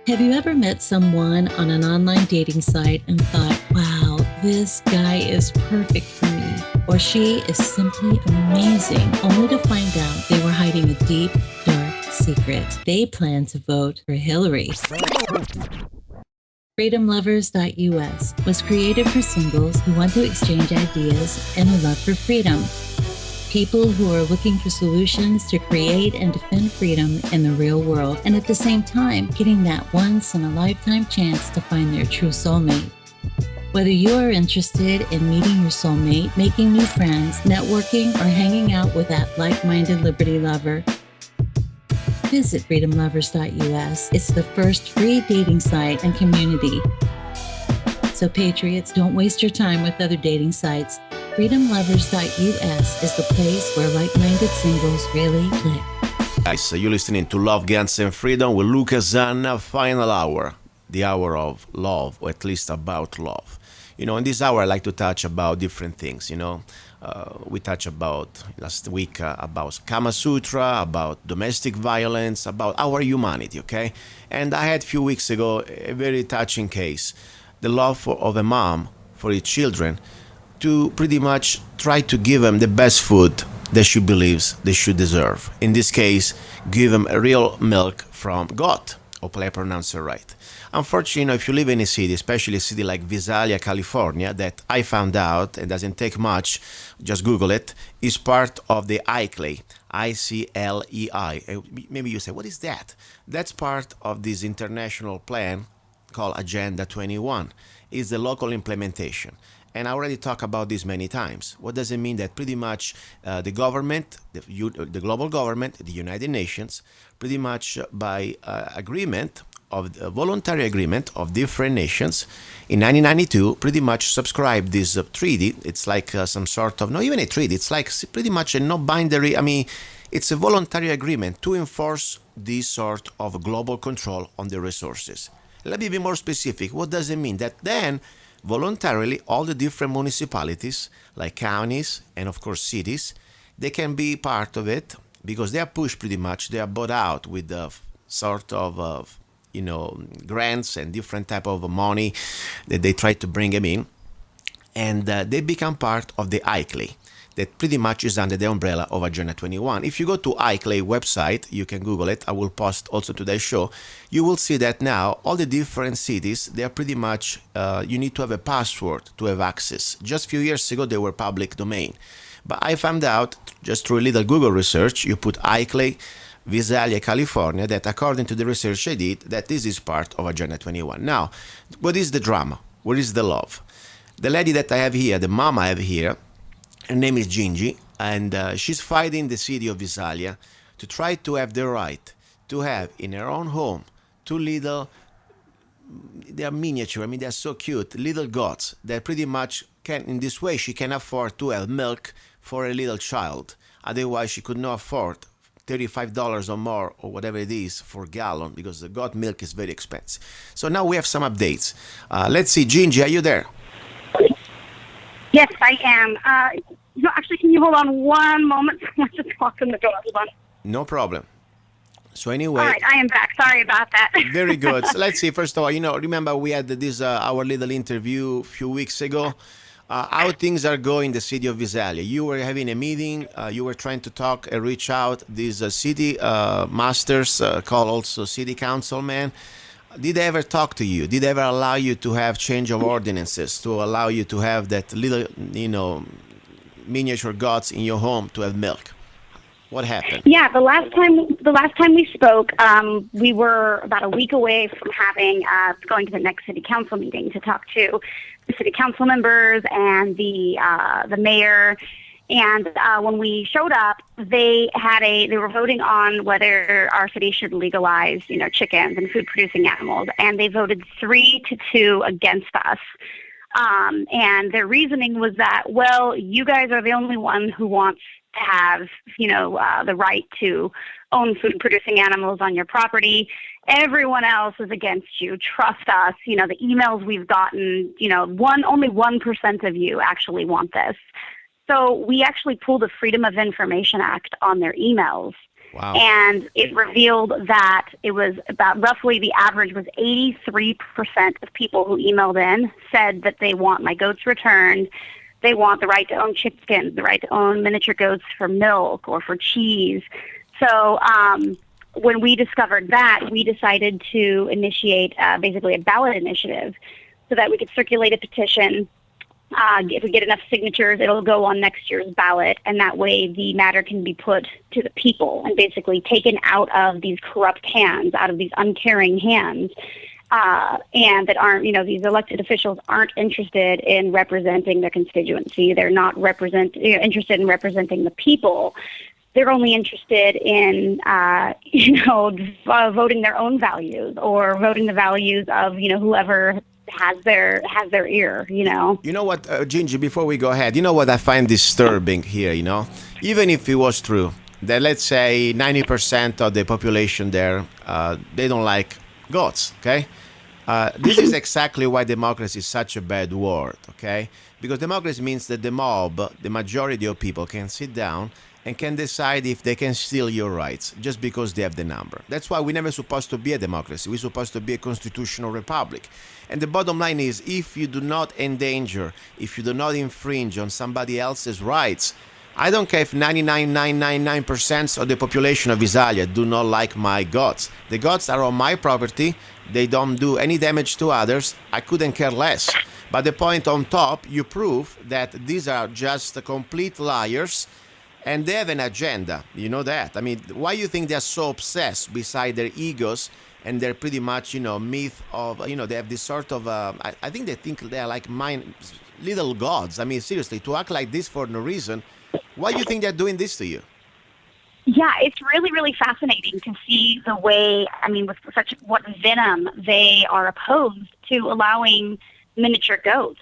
Have you ever met someone on an online dating site and thought, wow, this guy is perfect for me, or she is simply amazing, only to find out they were hiding a deep, dark secret? They plan to vote for Hillary. FreedomLovers.us was created for singles who want to exchange ideas and a love for freedom. People who are looking for solutions to create and defend freedom in the real world, and at the same time, getting that once-in-a-lifetime chance to find their true soulmate. Whether you are interested in meeting your soulmate, making new friends, networking, or hanging out with that like-minded liberty lover, visit freedomlovers.us. It's the first free dating site and community. So patriots, don't waste your time with other dating sites. freedomlovers.us is the place where like-minded singles really click. Guys, you're listening to Love, Guns, and Freedom with Luca Zanna, final hour, the hour of love, or at least about love. In this hour, I like to touch about different things, we touched about last week about Kama Sutra, about domestic violence, about our humanity, okay? And I had a few weeks ago a very touching case, the love of a mom for its children, to pretty much try to give them the best food that she believes they should deserve. In this case, give them a real milk from God. Hopefully I pronounce it right. Unfortunately, if you live in a city, especially a city like Visalia, California, that I found out, it doesn't take much, just Google it, is part of the ICLEI, I-C-L-E-I. Maybe you say, what is that? That's part of this international plan called Agenda 21. It's the local implementation. And I already talked about this many times. What does it mean? That pretty much the government, the global government, the United Nations, pretty much by agreement, of a voluntary agreement of different nations in 1992 pretty much subscribed this treaty. It's like some sort of, not even a treaty, it's like pretty much a no-binary, it's a voluntary agreement to enforce this sort of global control on the resources. Let me be more specific. What does it mean? That then voluntarily all the different municipalities like counties and of course cities, they can be part of it because they are pushed pretty much, they are bought out with the sort of grants and different type of money that they try to bring them in, and they become part of the ICLEI that pretty much is under the umbrella of Agenda 21. If you go to ICLEI website, you can Google it, I will post also today's show, you will see that now all the different cities, they are pretty much, you need to have a password to have access. Just a few years ago, they were public domain. But I found out, just through a little Google research, you put ICLEI, Visalia, California, that according to the research I did, that this is part of Agenda 21. Now, what is the drama? What is the love? The lady that I have here, the mom I have here, her name is Gingi, and she's fighting the city of Visalia to try to have the right to have in her own home two little, they are miniature, they're so cute, little goats that pretty much can, in this way, she can afford to have milk for a little child. Otherwise, she could not afford $35 or more or whatever it is for a gallon because the goat milk is very expensive. So now we have some updates. Let's see, Gingi, are you there? Yes, I am. Actually, can you hold on one moment? Someone just walked in the door. Hold on. No problem. So anyway, all right, I am back. Sorry about that. Very good. So let's see. First of all, remember we had this our little interview a few weeks ago. How things are going in the city of Visalia. You were having a meeting, you were trying to talk and reach out these city masters, called also city councilmen. Did they ever talk to you? Did they ever allow you to have change of ordinances, to allow you to have that little, miniature goats in your home to have milk? What happened? Yeah, the last time we spoke, we were about a week away from going to the next city council meeting to talk to the city council members and the mayor. And when we showed up, they were voting on whether our city should legalize, chickens and food-producing animals, and they voted 3-2 against us. And their reasoning was that, well, you guys are the only one who wants to have, the right to own food-producing animals on your property. Everyone else is against you. Trust us. The emails we've gotten, only 1% of you actually want this. So we actually pulled the Freedom of Information Act on their emails. Wow. And it revealed that it was about roughly the average was 83% of people who emailed in said that they want my goats returned. They want the right to own chickens, the right to own miniature goats for milk or for cheese. So when we discovered that, we decided to initiate basically a ballot initiative so that we could circulate a petition. If we get enough signatures, it'll go on next year's ballot, and that way the matter can be put to the people and basically taken out of these corrupt hands, out of these uncaring hands, and that aren't, these elected officials aren't interested in representing their constituency. They're not interested in representing the people. They're only interested in, voting their own values or voting the values of, whoever has their ear. You know what, Gingi, before we go ahead, you know what I find disturbing here, even if it was true that, let's say, 90% of the population there, they don't like goats, okay? This is exactly why democracy is such a bad word, okay? Because democracy means that the mob, the majority of people, can sit down and can decide if they can steal your rights just because they have the number. That's why we're never supposed to be a democracy. We're supposed to be a constitutional republic. And the bottom line is, if you do not endanger, if you do not infringe on somebody else's rights, I don't care if 99.999% of the population of Visalia do not like my goats. The goats are on my property. They don't do any damage to others. I couldn't care less. But the point on top, you prove that these are just complete liars. And they have an agenda, you know that. I mean, why do you think they're so obsessed beside their egos and they're pretty much, myth of, they have this sort of, I think they think they're like little gods. I mean, seriously, to act like this for no reason, why do you think they're doing this to you? Yeah, it's really, really fascinating to see the way, with what venom they are opposed to allowing miniature goats.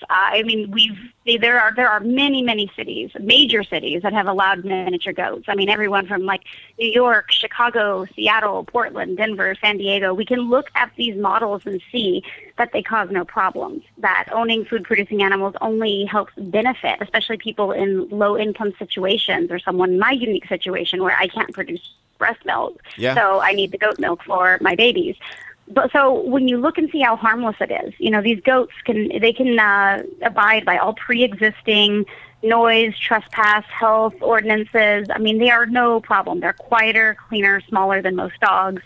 There are many cities, major cities, that have allowed miniature goats. Everyone from like New York, Chicago, Seattle, Portland, Denver, San Diego. We can look at these models and see that they cause no problems, that owning food-producing animals only helps benefit, especially people in low-income situations or someone in my unique situation where I can't produce breast milk. Yeah. So I need the goat milk for my babies. But so when you look and see how harmless it is, these goats can abide by all pre-existing noise, trespass, health ordinances. They are no problem. They're quieter, cleaner, smaller than most dogs.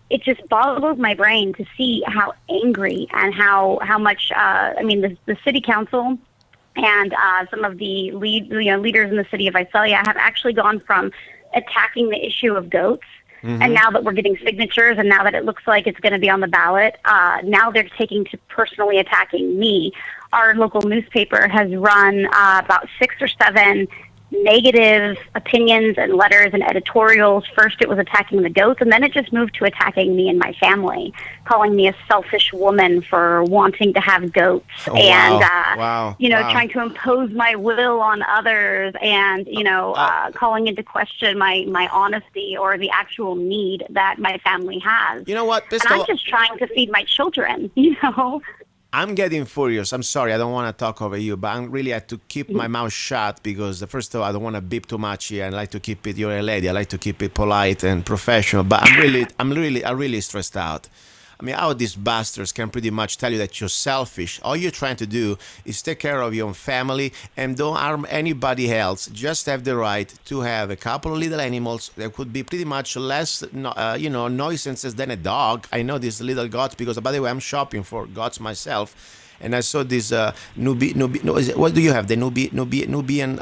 It just boggles my brain to see how angry and how much, the city council and some of the leaders in the city of Visalia have actually gone from attacking the issue of goats. Mm-hmm. And now that we're getting signatures and now that it looks like it's going to be on the ballot, now they're taking to personally attacking me. Our local newspaper has run about 6 or 7 negative opinions and letters and editorials. First it was attacking the goats, and then it just moved to attacking me and my family, calling me a selfish woman for wanting to have goats, trying to impose my will on others, and calling into question my honesty or the actual need that my family has. You know what, and I'm just trying to feed my children, I'm getting furious. I'm sorry. I don't want to talk over you, but I really have to keep my mouth shut because, first of all, I don't want to beep too much here. I like to keep it, you're a lady. I like to keep it polite and professional, but I'm really stressed out. How these bastards can pretty much tell you that you're selfish. All you're trying to do is take care of your own family and don't harm anybody else. Just have the right to have a couple of little animals that could be pretty much less, nuisances than a dog. I know these little goats because, by the way, I'm shopping for goats myself. And I saw this what do you have? The Nubian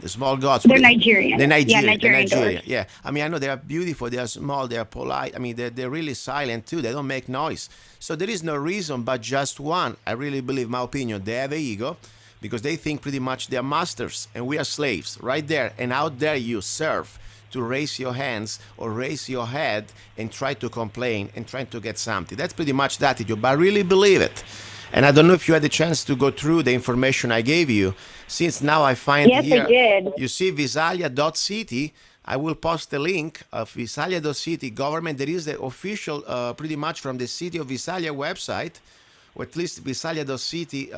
small goats. They're Nigerian. They're Nigerian. Nigerian. Yeah. I know they are beautiful. They are small. They are polite. They're really silent too. They don't make noise. So there is no reason but just one. I really believe, my opinion, they have an ego because they think pretty much they're masters and we are slaves right there. And out there you serve to raise your hands or raise your head and try to complain and try to get something. That's pretty much the attitude, but I really believe it. And I don't know if you had the chance to go through the information I gave you. Since now I find yes, here, I did. You see Visalia.city. I will post the link of Visalia.city government. There is the official, pretty much from the City of Visalia website, or at least Visalia.city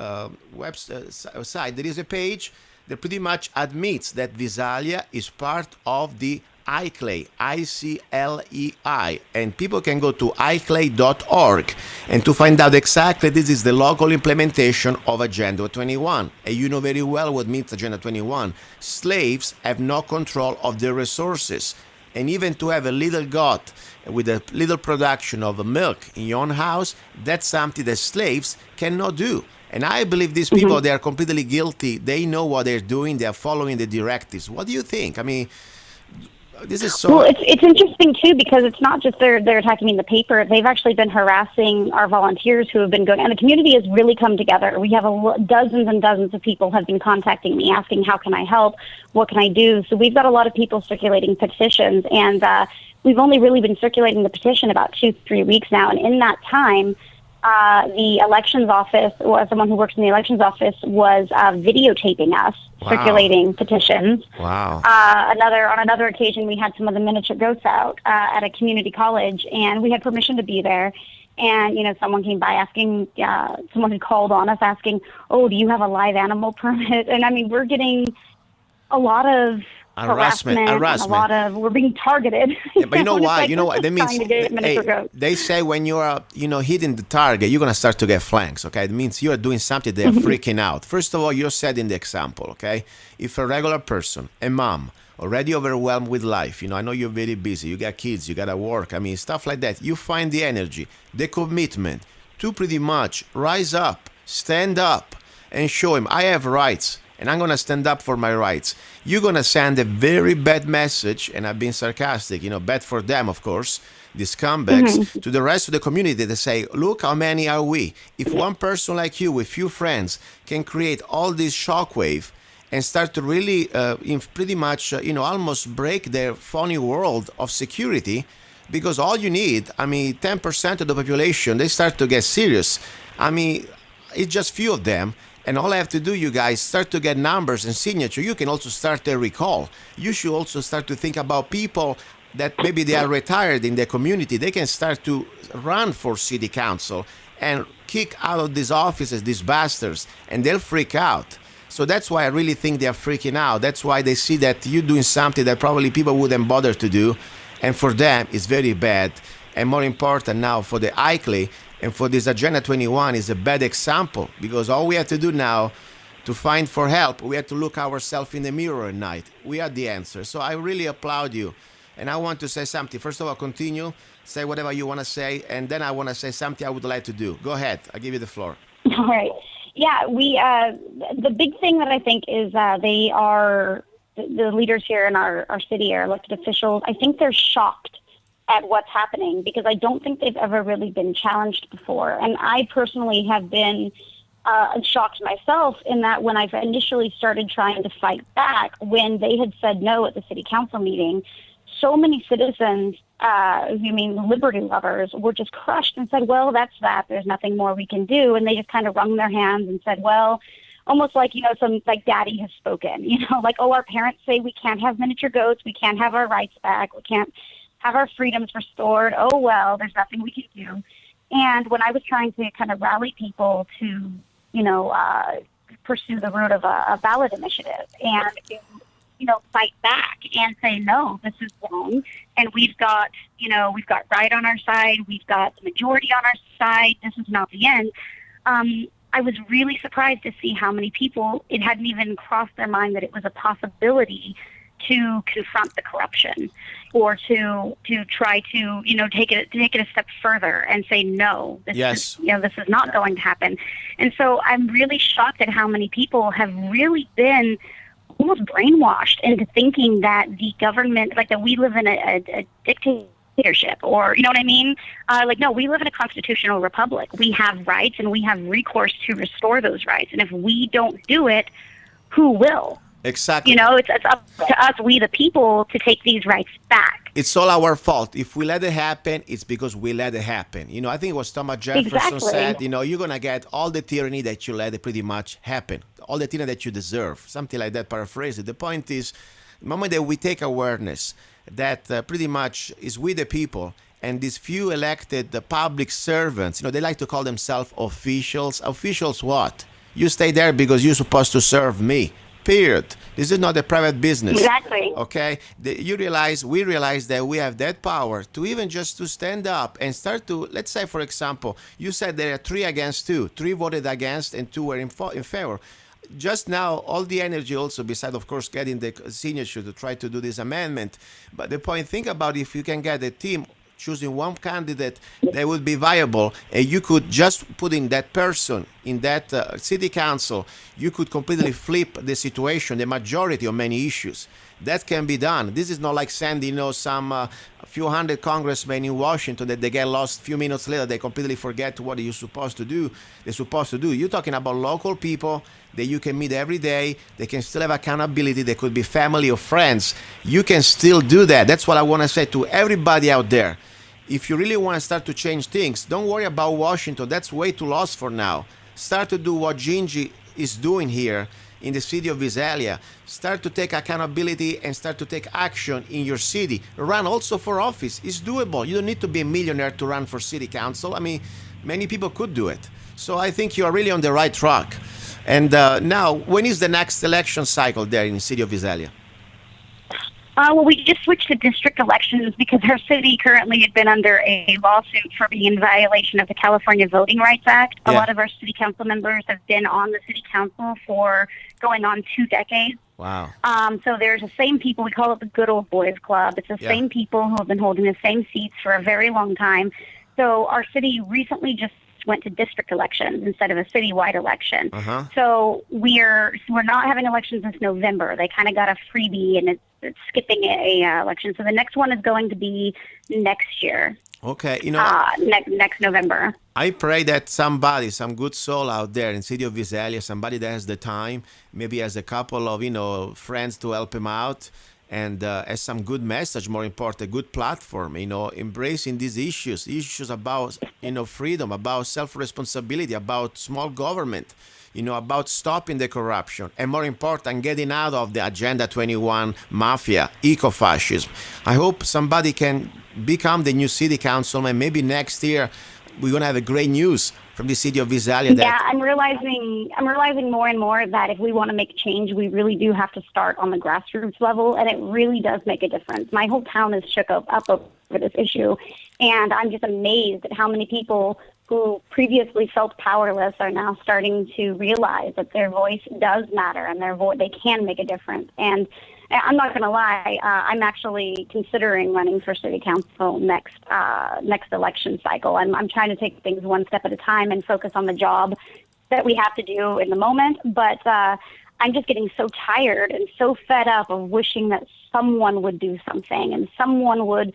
website. There is a page that pretty much admits that Visalia is part of the iClei, ICLEI, and people can go to iclei.org and to find out exactly this is the local implementation of Agenda 21. And you know very well what means Agenda 21. Slaves have no control of their resources. And even to have a little goat with a little production of milk in your own house, that's something that slaves cannot do. And I believe these people, they are completely guilty. They know what they're doing. They are following the directives. What do you think? I mean, this is so... Well, it's interesting, too, because it's not just they're attacking in the paper. They've actually been harassing our volunteers who have been going... And the community has really come together. We have dozens and dozens of people have been contacting me, asking, how can I help? What can I do? So we've got a lot of people circulating petitions. And we've only really been circulating the petition about 2-3 weeks now. And in that time... the elections office, or someone who works in the elections office, was videotaping us circulating petitions. Wow. On another occasion, we had some of the miniature goats out at a community college, and we had permission to be there. And, someone came by asking, someone had called on us asking, oh, do you have a live animal permit? And, I mean, we're getting a lot of harassment. We're being targeted. Yeah, but you know why? That means they say when you are, hitting the target, you're gonna start to get flanks. Okay, it means you are doing something they're freaking out. First of all, you're setting the example. Okay, if a regular person, a mom, already overwhelmed with life, I know you're very busy. You got kids, you gotta work. I mean, stuff like that. You find the energy, the commitment to pretty much rise up, stand up, and show him I have rights. And I'm going to stand up for my rights. You're going to send a very bad message, and I've been sarcastic, bad for them, of course, these scumbags, to the rest of the community that say, look, how many are we? If one person like you with few friends can create all this shockwave and start to really pretty much, almost break their phony world of security, because all you need, 10% of the population, they start to get serious. It's just few of them. And all I have to do, you guys, start to get numbers and signature. You can also start a recall. You should also start to think about people that maybe they are retired in their community. They can start to run for city council and kick out of these offices, these bastards, and they'll freak out. So that's why I really think they're freaking out. That's why they see that you're doing something that probably people wouldn't bother to do. And for them, it's very bad. And more important now, for the iClei, and for this Agenda 21 is a bad example, because all we have to do now to find for help, we have to look ourselves in the mirror at night. We are the answer. So I really applaud you. And I want to say something. First of all, continue, say whatever you want to say, and then I want to say something I would like to do. Go ahead. I'll give you the floor. All right. Yeah, the big thing that I think is they are, the leaders here in our city, our elected officials, I think they're shocked at what's happening, because I don't think they've ever really been challenged before. And I personally have been shocked myself in that when I initially started trying to fight back, when they had said no at the city council meeting, so many citizens, liberty lovers, were just crushed and said, well, that's that. There's nothing more we can do. And they just kind of wrung their hands and said, well, almost like, some like daddy has spoken, like, oh, our parents say we can't have miniature goats. We can't have our rights back. We can't have our freedoms restored. Oh, well, there's nothing we can do. And when I was trying to kind of rally people to, pursue the route of a ballot initiative and, fight back and say, no, this is wrong. And we've got right on our side. We've got the majority on our side. This is not the end. I was really surprised to see how many people, it hadn't even crossed their mind that it was a possibility to confront the corruption, or to try to take it a step further and say no, this is not going to happen. And so I'm really shocked at how many people have really been almost brainwashed into thinking that the government, like that we live in a dictatorship, or you know what I mean? No, we live in a constitutional republic. We have rights and we have recourse to restore those rights. And if we don't do it, who will? Exactly. It's up to us, we the people, to take these rights back. It's all our fault. If we let it happen, it's because we let it happen. I think it was Thomas Jefferson said, you're going to get all the tyranny that you let it pretty much happen. All the tyranny that you deserve. Something like that, paraphrase it. The point is, the moment that we take awareness that pretty much is we the people, and these few elected public servants, they like to call themselves officials. Officials what? You stay there because you're supposed to serve me. Period. This is not a private business. Exactly. Okay, we realize that we have that power to even just to stand up and start to, let's say, for example, you said there are 3 against 2, 3 voted against and 2 were in favor. Just now, all the energy also, beside of course getting the signature to try to do this amendment. But the point, think about if you can get a team choosing one candidate that would be viable, and you could just put in that person in that city council, you could completely flip the situation, the majority of many issues. That can be done. This is not like sending, some a few hundred congressmen in Washington that they get lost a few minutes later, they completely forget what you're supposed to do. They're supposed to do. You're talking about local people that you can meet every day. They can still have accountability. They could be family or friends. You can still do that. That's what I want to say to everybody out there. If you really want to start to change things, don't worry about Washington. That's way too lost for now. Start to do what Gingi is doing here in the city of Visalia. Start to take accountability and start to take action in your city. Run also for office. It's doable. You don't need to be a millionaire to run for city council. I mean, many people could do it. So I think you are really on the right track. And now, when is the next election cycle there in the city of Visalia? Well, we just switched to district elections because our city currently had been under a lawsuit for being in violation of the California Voting Rights Act. A lot of our city council members have been on the city council for going on 2 decades. Wow. So there's the same people, we call it the good old boys club. It's the same people who have been holding the same seats for a very long time. So our city recently just went to district elections instead of a citywide election. So we're not having elections this November. They kind of got a freebie, and it's skipping a election. So the next one is going to be next year. Okay, next November. I pray that somebody, some good soul out there in city of Visalia, somebody that has the time, maybe has a couple of friends to help him out, and has some good message, more important, a good platform, embracing these issues about, freedom, about self-responsibility, about small government, about stopping the corruption, and more important, getting out of the Agenda 21 mafia, eco-fascism. I hope somebody can become the new city councilman. Maybe next year we're going to have a great news from the city of Visalia. I'm realizing more and more that if we want to make change, we really do have to start on the grassroots level, and it really does make a difference. My whole town is shook up over this issue, and I'm just amazed at how many people who previously felt powerless are now starting to realize that their voice does matter, and they can make a difference. And I'm not going to lie, I'm actually considering running for city council next election cycle. I'm trying to take things one step at a time and focus on the job that we have to do in the moment. But I'm just getting so tired and so fed up of wishing that someone would do something and someone would,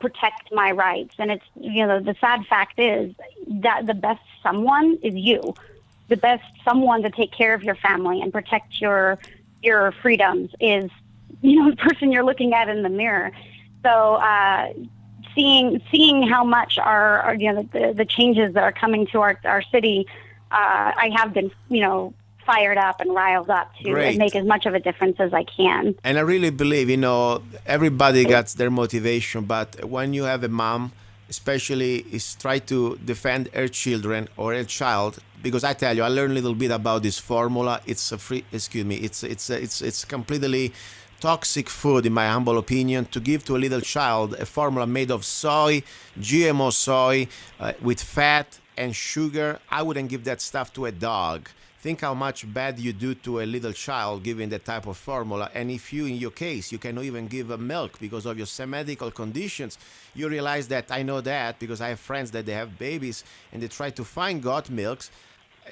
protect my rights. And it's, the sad fact is that the best someone is you. The best someone to take care of your family and protect your freedoms is, the person you're looking at in the mirror. So seeing how much our the changes that are coming to our city, I have been, fired up and riled up to make as much of a difference as I can. And I really believe, everybody gets their motivation, but when you have a mom, especially, is try to defend her children or her child, because I tell you, I learned a little bit about this formula. It's completely toxic food, in my humble opinion, to give to a little child a formula made of soy, GMO soy, with fat and sugar. I wouldn't give that stuff to a dog. Think how much bad you do to a little child giving that type of formula. And if you, in your case, you cannot even give a milk because of your medical conditions, you realize that, I know that because I have friends that they have babies and they try to find goat milks.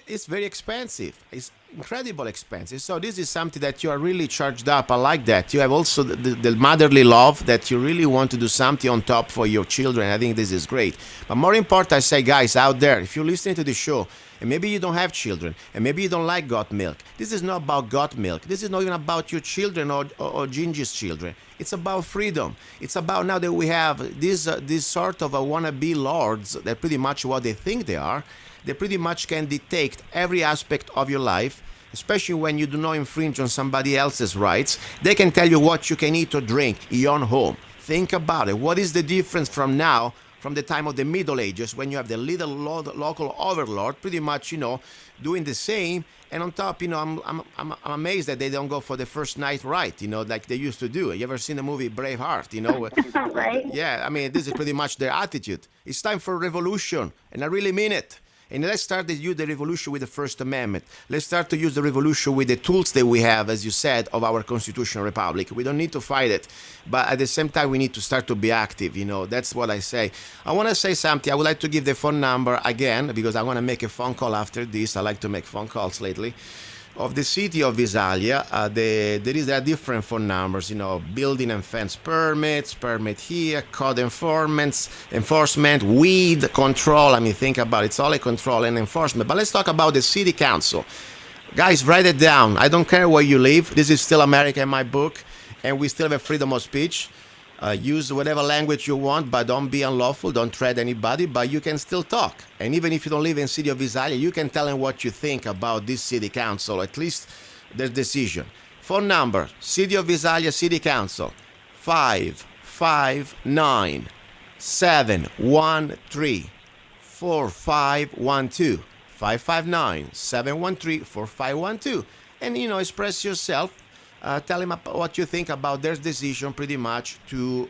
It's very expensive. It's incredibly expensive. So this is something that you are really charged up. I like that. You have also the motherly love that you really want to do something on top for your children. I think this is great. But more important, I say, guys out there, if you're listening to the show, and maybe you don't have children, and maybe you don't like goat milk, this is not about goat milk. This is not even about your children or Gingi's children. It's about freedom. It's about now that we have this sort of a wannabe lords that pretty much what they think they are. They pretty much can dictate every aspect of your life, especially when you do not infringe on somebody else's rights. They can tell you what you can eat or drink in your own home. Think about it. What is the difference from now from the time of the Middle Ages, when you have the little local overlord pretty much, doing the same. And on top, I'm amazed that they don't go for the first night right, like they used to do. You ever seen the movie Braveheart, Right. Yeah, I mean, this is pretty much their attitude. It's time for revolution, and I really mean it. And let's start to use the revolution with the First Amendment. Let's start to use the revolution with the tools that we have, as you said, of our constitutional republic. We don't need to fight it, but at the same time, we need to start to be active. That's what I say. I want to say something. I would like to give the phone number again, because I want to make a phone call after this. I like to make phone calls lately. Of the city of Visalia, there are different phone numbers, building and fence permits, permit here, code enforcement, weed control. I mean, think about it. It's all a control and enforcement. But let's talk about the city council. Guys, write it down. I don't care where you live. This is still America in my book, and we still have freedom of speech. Use whatever language you want, but don't be unlawful. Don't threat anybody, but you can still talk. And even if you don't live in City of Visalia, you can tell them what you think about this city council, at least their decision. Phone number, City of Visalia City Council, 559-713-4512. 559-713-4512. And, express yourself. Tell him what you think about their decision pretty much to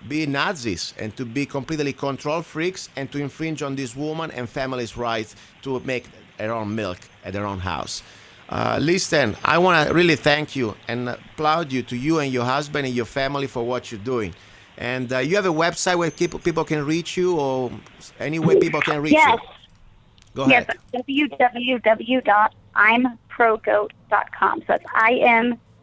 be Nazis and to be completely control freaks and to infringe on this woman and family's rights to make their own milk at their own house. Listen, I want to really thank you and applaud you and your husband and your family for what you're doing. And you have a website where people can reach you, or any way people can reach you? Go ahead. Yes, www.improgoat.com. So it's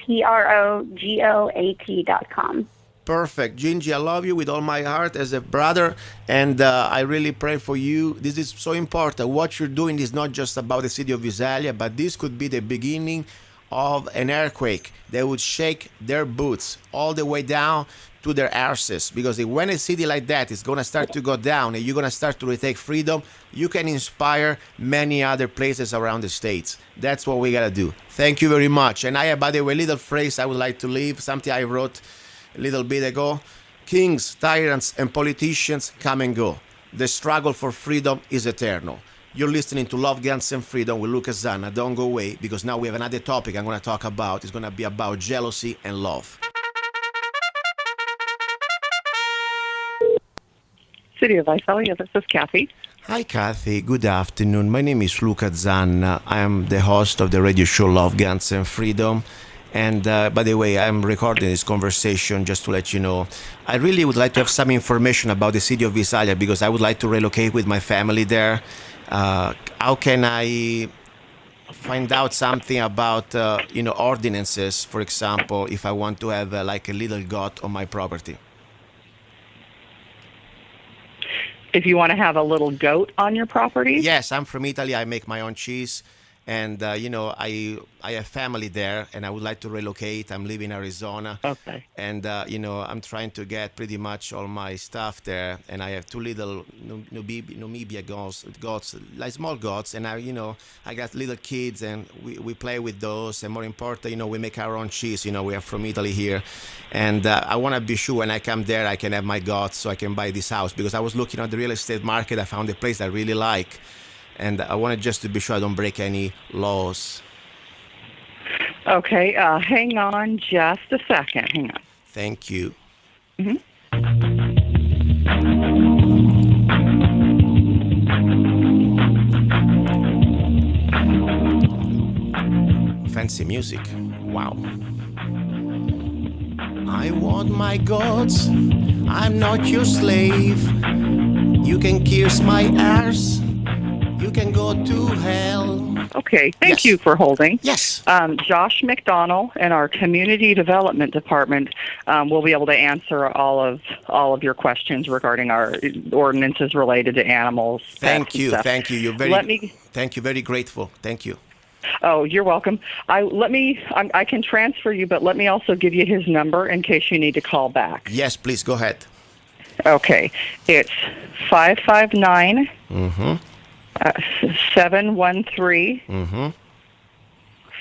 IMPROGOAT.com. Perfect. Gingi, I love you with all my heart as a brother, and I really pray for you. This is so important. What you're doing is not just about the city of Visalia, but this could be the beginning of an earthquake that would shake their boots all the way down to their arses. Because when a city like that is going to start to go down and you're going to start to retake freedom, you can inspire many other places around the states. That's what we got to do. Thank you very much. And I have, by the way, a little phrase I would like to leave, something I wrote a little bit ago. Kings, tyrants, and politicians come and go. The struggle for freedom is eternal. You're listening to Love, Guns, and Freedom with Luca Zanna. Don't go away, because now we have another topic I'm going to talk about. It's going to be about jealousy and love. City of Visalia, this is Kathy. Hi, Kathy. Good afternoon. My name is Luca Zanna. I am the host of the radio show Love, Guns, and Freedom. And by the way, I'm recording this conversation just to let you know. I really would like to have some information about the city of Visalia, because I would like to relocate with my family there. How can I find out something about, ordinances, for example, if I want to have like a little goat on my property? If you want to have a little goat on your property? Yes, I'm from Italy. I make my own cheese. And, I have family there, and I would like to relocate. I'm living in Arizona. Okay. And, I'm trying to get pretty much all my stuff there. And I have two little Namibia goats, like small goats. And, I got little kids, and we play with those. And more important, we make our own cheese. We are from Italy here. And I want to be sure when I come there, I can have my goats so I can buy this house. Because I was looking at the real estate market. I found a place I really like. And I wanted just to be sure I don't break any laws. Okay, hang on just a second. Hang on. Thank you. Mm-hmm. Fancy music. Wow. I want my gods. I'm not your slave. You can kiss my arse. You can go to hell. Okay, thank Yes. you for holding. Yes. Josh McDonnell and our Community Development Department will be able to answer all of your questions regarding our ordinances related to animals. Thank you. Thank you. You're very. Let me. Thank you. Very grateful. Thank you. Oh, you're welcome. I can transfer you, but let me also give you his number in case you need to call back. Yes, please go ahead. Okay, it's 559. Mm-hmm. 713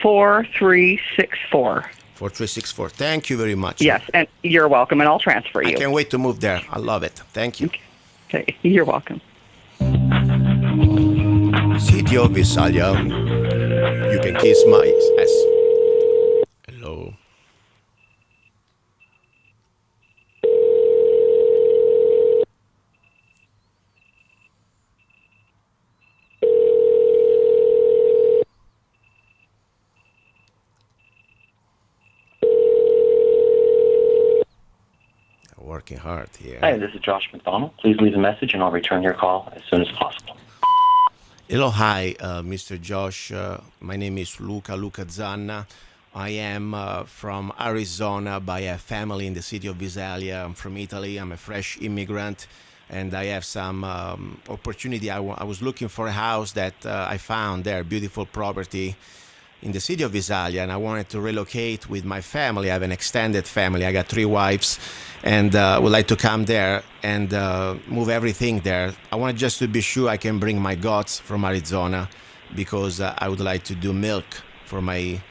4364. 4364. Thank you very much. Yes, and you're welcome, and I'll transfer I you. can't wait to move there. I love it. Thank you. Okay, you're welcome. City of Visalia. You can kiss my ass. Hello. Working hard here. Hi, this is Josh McDonald. Please leave a message and I'll return your call as soon as possible. Hello, hi, Mr. Josh. My name is Luca Zanna. I am from Arizona, but I have family in the city of Visalia. I'm from Italy. I'm a fresh immigrant, and I have some opportunity. I was looking for a house that I found there, beautiful property in the city of Visalia, and I wanted to relocate with my family. I have an extended family. I got 3 wives, and would like to come there and move everything there. I want just to be sure I can bring my goats from Arizona, because I would like to do milk for my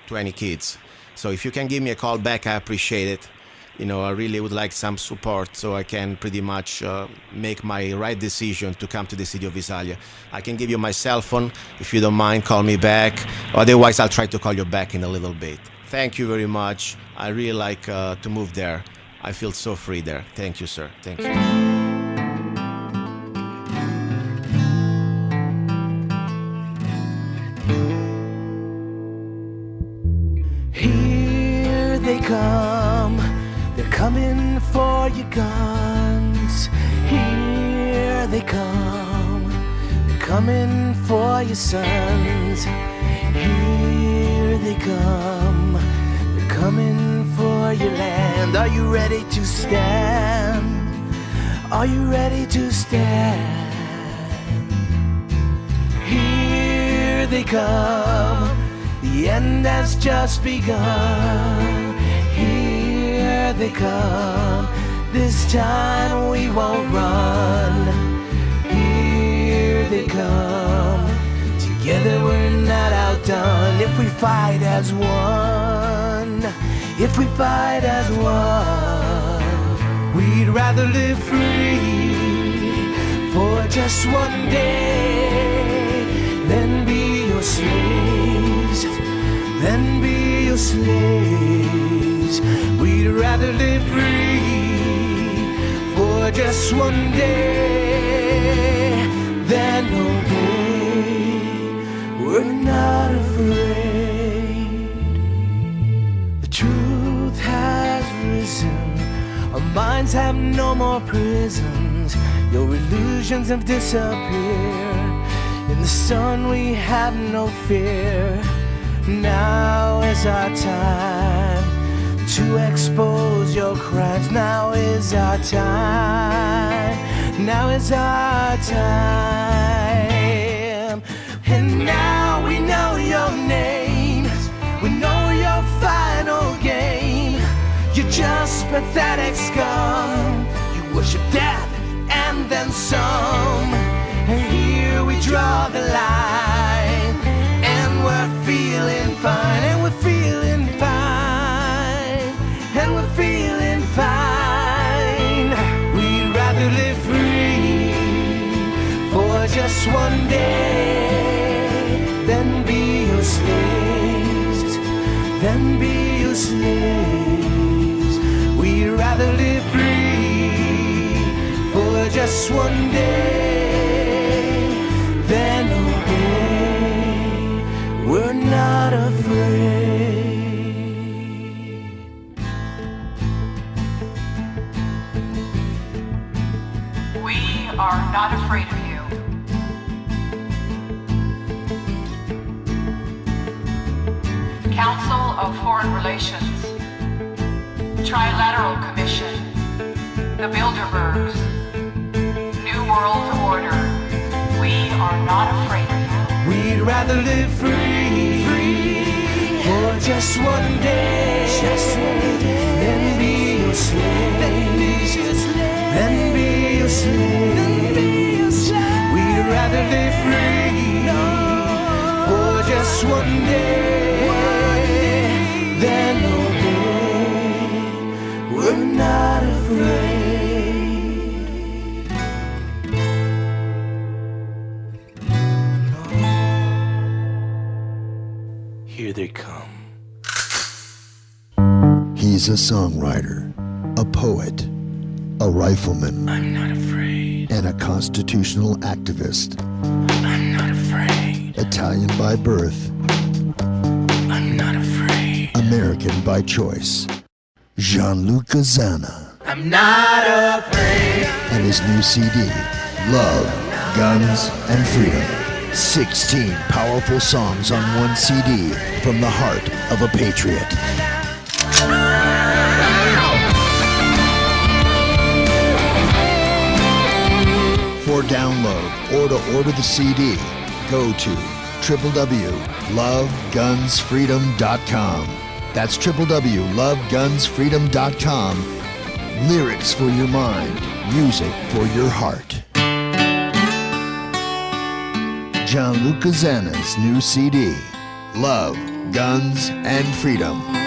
20 kids. So if you can give me a call back, I appreciate it. You know, I really would like some support so I can pretty much make my right decision to come to the city of Visalia. I can give you my cell phone. If you don't mind, call me back. Otherwise, I'll try to call you back in a little bit. Thank you very much. I really like to move there. I feel so free there. Thank you, sir. Thank you. Here they come, they're coming for your guns. Here they come, they're coming for your sons. Here they come, they're coming for your land. Are you ready to stand? Are you ready to stand? Here they come, the end has just begun. Here they come, this time we won't run. Here they come, together we're not outdone. If we fight as one, if we fight as one, we'd rather live free for just one day than be your slaves, than be your slaves. We'd rather live free for just one day than obey. We're not afraid. The truth has risen. Our minds have no more prisons. Your illusions have disappeared. In the sun we have no fear. Now is our time to expose your crimes. Now is our time. Now is our time. And now we know your names. We know your final game. You're just pathetic scum. You worship death and then some. And here we draw the line. And we're feeling fine. And we're feeling fine. And we're feeling fine. We'd rather live free for just one day than be your slaves, than be your slaves. We'd rather live free for just one day than obey. We're not afraid. We are not afraid of you. Council of Foreign Relations, Trilateral Commission, the Bilderbergs, New World Order. We are not afraid of you. We'd rather live free, for just one day, than be your slave, than be your slave. We'd rather live free for just one day than obey. We're not afraid. Here they come. He's a songwriter, a poet, a rifleman, I'm not afraid. and a constitutional activist. I'm not afraid. Italian by birth, I'm not afraid. American by choice. Luca Zanna I'm not afraid. and his new CD, Love, Guns, and Freedom. 16 powerful songs on one CD from the heart of a patriot. For download or to order the CD, go to www.lovegunsfreedom.com. That's www.lovegunsfreedom.com. Lyrics for your mind, music for your heart. Luca Zanna's new CD, Love, Guns, and Freedom.